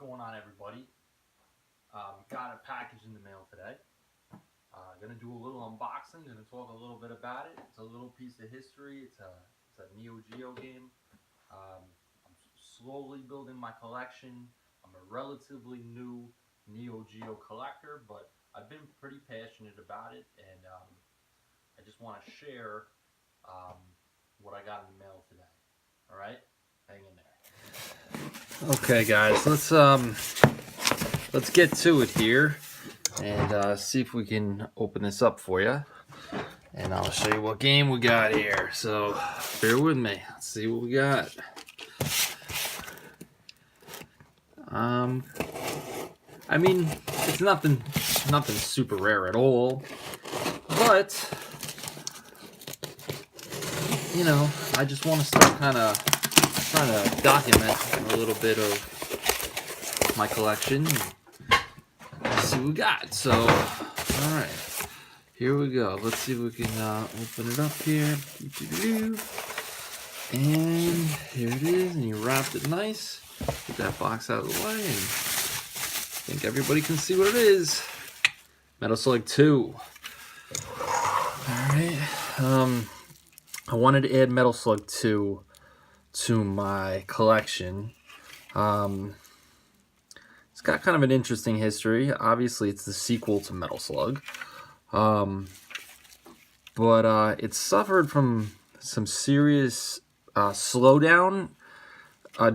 going on, everybody? Got a package in the mail today. Gonna do a little unboxing. Gonna talk a little bit about it. It's a little piece of history. It's a Neo Geo game. I'm slowly building my collection. I'm a relatively new Neo Geo collector, but I've been pretty passionate about it, and I just want to share what I got in the mail today. All right, hang in there. Okay, guys, let's get to it here and see if we can open this up for you. And I'll show you what game we got here. So bear with me. Let's see what we got. I mean, it's nothing super rare at all, but you know, I just want to start kind of trying to document a little bit of my collection. Let's see what we got. So, all right, here we go. Let's see if we can open it up here. And here it is, and you wrapped it nice. Get that box out of the way, and I think everybody can see what it is. Metal Slug 2. All right. I wanted to add Metal Slug 2 to my collection. It's got kind of an interesting history. Obviously, it's the sequel to Metal Slug. But it suffered from some serious slowdown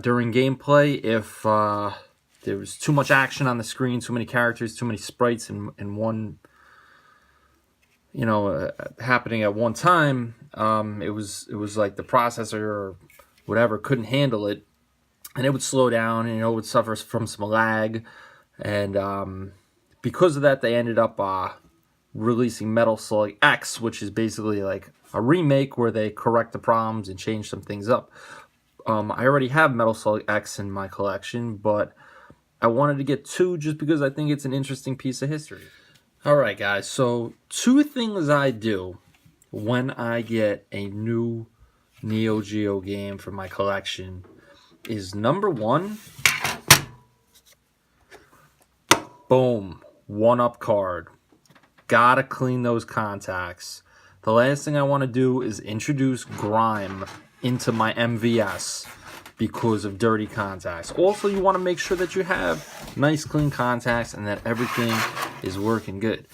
during gameplay. If there was too much action on the screen, too many characters, too many sprites in one, happening at one time, it was like the processor or whatever couldn't handle it, and it would slow down, and it would suffer from some lag, and because of that, they ended up releasing Metal Slug X, which is basically like a remake where they correct the problems and change some things up. I already have Metal Slug X in my collection, but I wanted to get 2 just because I think it's an interesting piece of history. Alright guys, so 2 things I do when I get a new Neo Geo game for my collection is number 1, boom, 1-up card. Gotta clean those contacts. The last thing I want to do is introduce grime into my MVS because of dirty contacts. Also, you want to make sure that you have nice clean contacts and that everything is working good.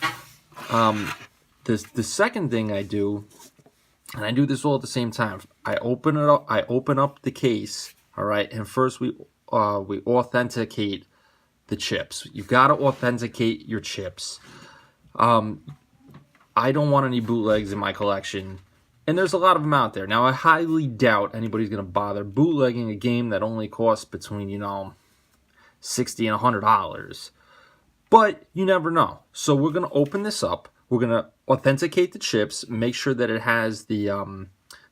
The second thing I do, and I do this all at the same time, I open it up. I open up the case. All right, and first we authenticate the chips. You've got to authenticate your chips. I don't want any bootlegs in my collection, and there's a lot of them out there. Now, I highly doubt anybody's going to bother bootlegging a game that only costs between, $60 and $100. But you never know. So we're going to open this up. We're going to authenticate the chips, make sure that it has the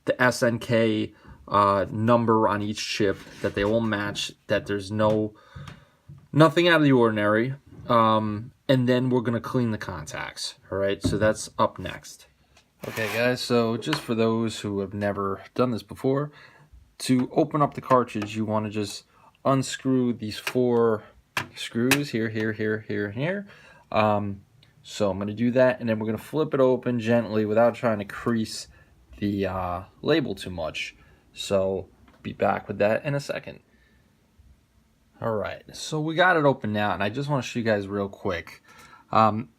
SNK number on each chip, that they all match, that there's nothing out of the ordinary. And then we're going to clean the contacts. All right, so that's up next. Okay, guys, so just for those who have never done this before, to open up the cartridge, you want to just unscrew these 4 screws here, here, here, here, and here. So I'm going to do that, and then we're going to flip it open gently without trying to crease the label too much. So be back with that in a second. Alright, so we got it open now, and I just want to show you guys real quick.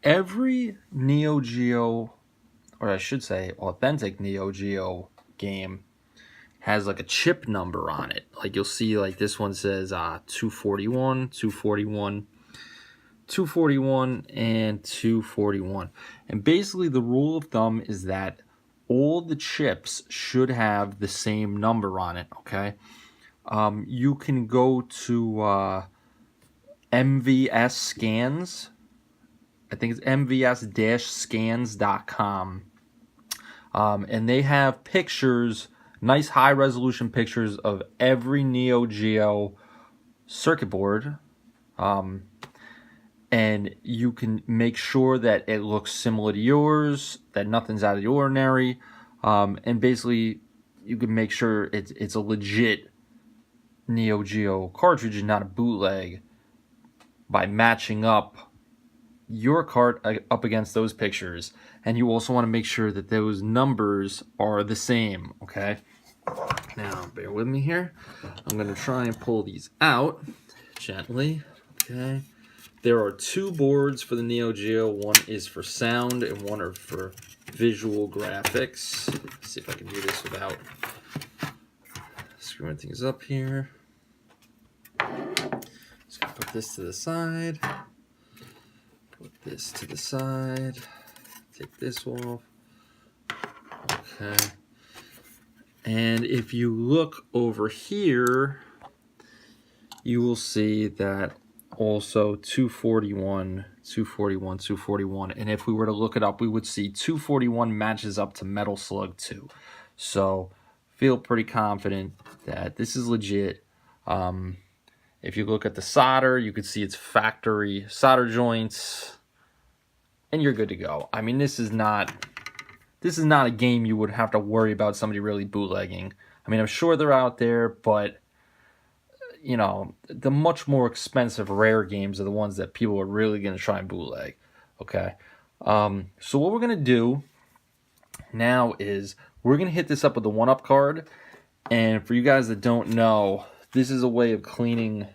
Every Neo Geo, or I should say authentic Neo Geo game, has like a chip number on it. Like you'll see, like this one says 241, 241, 241, and 241. And basically the rule of thumb is that all the chips should have the same number on it, okay? You can go to MVS Scans. I think it's mvs-scans.com. And they have pictures, nice high-resolution pictures of every Neo Geo circuit board. And you can make sure that it looks similar to yours, that nothing's out of the ordinary. And basically, you can make sure it's a legit Neo Geo cartridge and not a bootleg by matching up your cart up against those pictures, and you also want to make sure that those numbers are the same. Okay, now bear with me here. I'm going to try and pull these out gently. Okay, there are two boards for the Neo Geo. One is for sound and one are for visual graphics. Let's see if I can do this without screwing things up here. Just gonna put this to the side. Put this to the side. Take this off. Okay. And if you look over here, you will see that also 241, 241, 241. And if we were to look it up, we would see 241 matches up to Metal Slug 2. So feel pretty confident that this is legit. If you look at the solder, you can see it's factory solder joints, and you're good to go. I mean, this is not a game you would have to worry about somebody really bootlegging. I mean, I'm sure they're out there, but you know, the much more expensive rare games are the ones that people are really going to try and bootleg. Okay, so what we're going to do now is we're going to hit this up with the 1-up card. And for you guys that don't know, this is a way of cleaning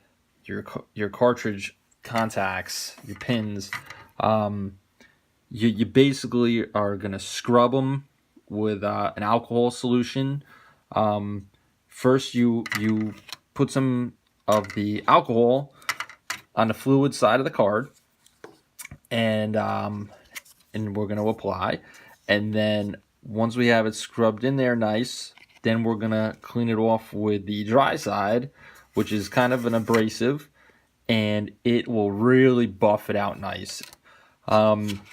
your cartridge contacts, your pins. You basically are going to scrub them with an alcohol solution. First, you put some of the alcohol on the fluid side of the card, and we're going to apply. And then once we have it scrubbed in there nice, then we're going to clean it off with the dry side, which is kind of an abrasive, and it will really buff it out nice.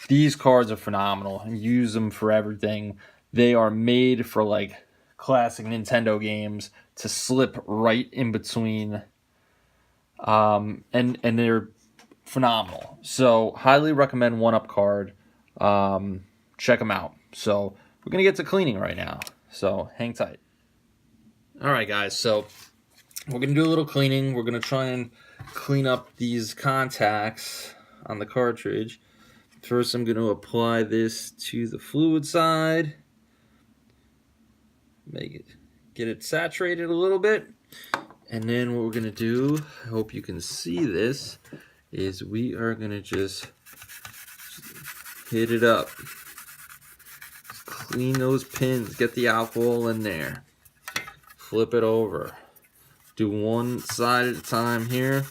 These cards are phenomenal. I use them for everything. They are made for like classic Nintendo games to slip right in between, and they're phenomenal. So highly recommend 1-up card. Check them out. So we're gonna get to cleaning right now, so hang tight. All right, guys, so we're gonna do a little cleaning. We're gonna try and clean up these contacts on the cartridge. First, I'm going to apply this to the fluid side. Get it saturated a little bit. And then what we're going to do, I hope you can see this, is we are going to just hit it up. Just clean those pins. Get the alcohol in there. Flip it over. Do one side at a time here.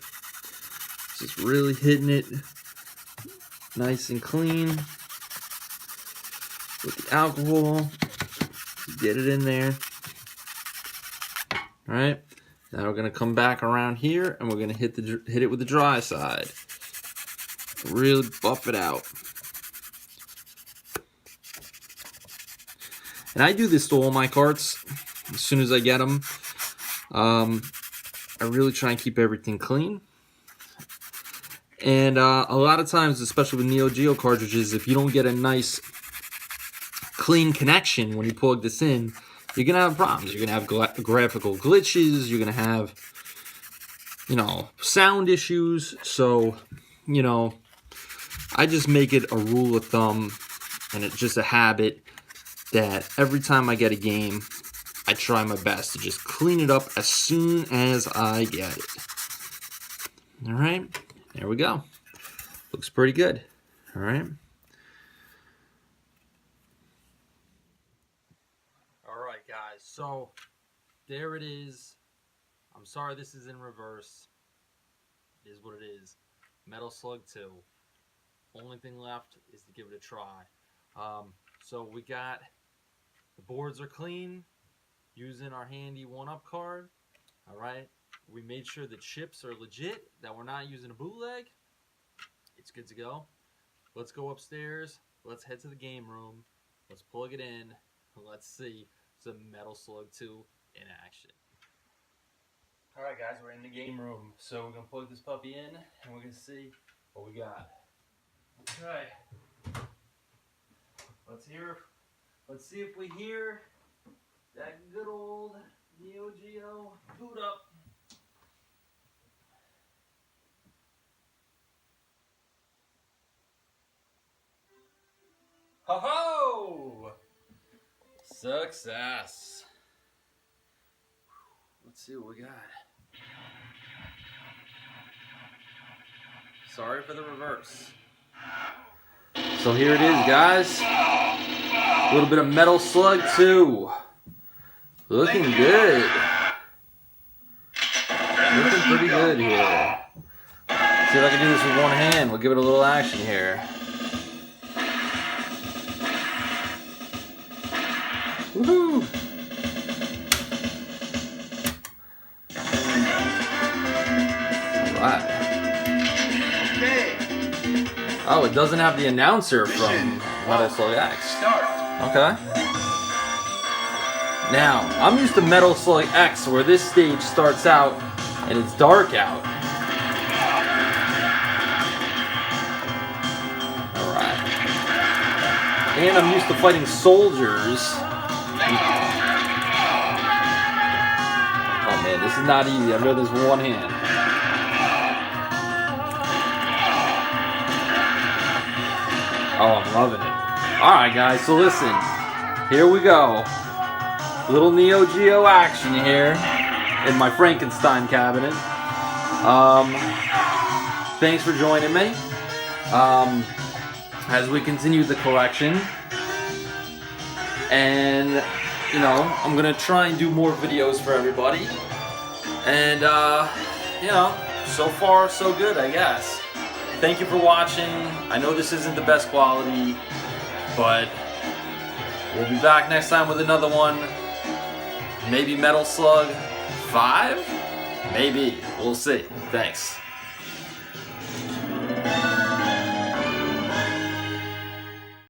Just really hitting it nice and clean with the alcohol. Get it in there. All right. Now we're gonna come back around here and we're gonna hit it with the dry side. Really buff it out. And I do this to all my carts as soon as I get them. I really try and keep everything clean. And a lot of times, especially with Neo Geo cartridges, if you don't get a nice clean connection when you plug this in, you're going to have problems. You're going to have graphical glitches. You're going to have, sound issues. So, I just make it a rule of thumb, and it's just a habit, that every time I get a game, I try my best to just clean it up as soon as I get it. All right. There we go. Looks pretty good. All right. All right, guys. So there it is. I'm sorry this is in reverse. It is what it is. Metal Slug 2. Only thing left is to give it a try. So we got the boards are clean using our handy 1-up card. All right. We made sure the chips are legit, that we're not using a bootleg. It's good to go. Let's go upstairs. Let's head to the game room. Let's plug it in. Let's see some Metal Slug 2 in action. All right, guys, we're in the game room. So we're going to plug this puppy in, and we're going to see what we got. Okay. Let's see if we hear that good old Neo Geo boot up. Ho-ho! Success. Let's see what we got. Sorry for the reverse. So here it is, guys. A little bit of Metal Slug 2. Looking good. Looking pretty good here. See if I can do this with one hand. We'll give it a little action here. Woohoo! Alright. Oh, it doesn't have the announcer from Metal Slug X. Okay. Now, I'm used to Metal Slug X where this stage starts out and it's dark out. Alright. And I'm used to fighting soldiers. Oh man, this is not easy. I'm doing this with one hand. Oh, I'm loving it. Alright guys, so listen. Here we go. Little Neo Geo action here in my Frankenstein cabinet. Thanks for joining me as we continue the collection. And, you know, I'm going to try and do more videos for everybody. And, you know, so far so good, I guess. Thank you for watching. I know this isn't the best quality, but we'll be back next time with another one. Maybe Metal Slug 5? Maybe. We'll see. Thanks.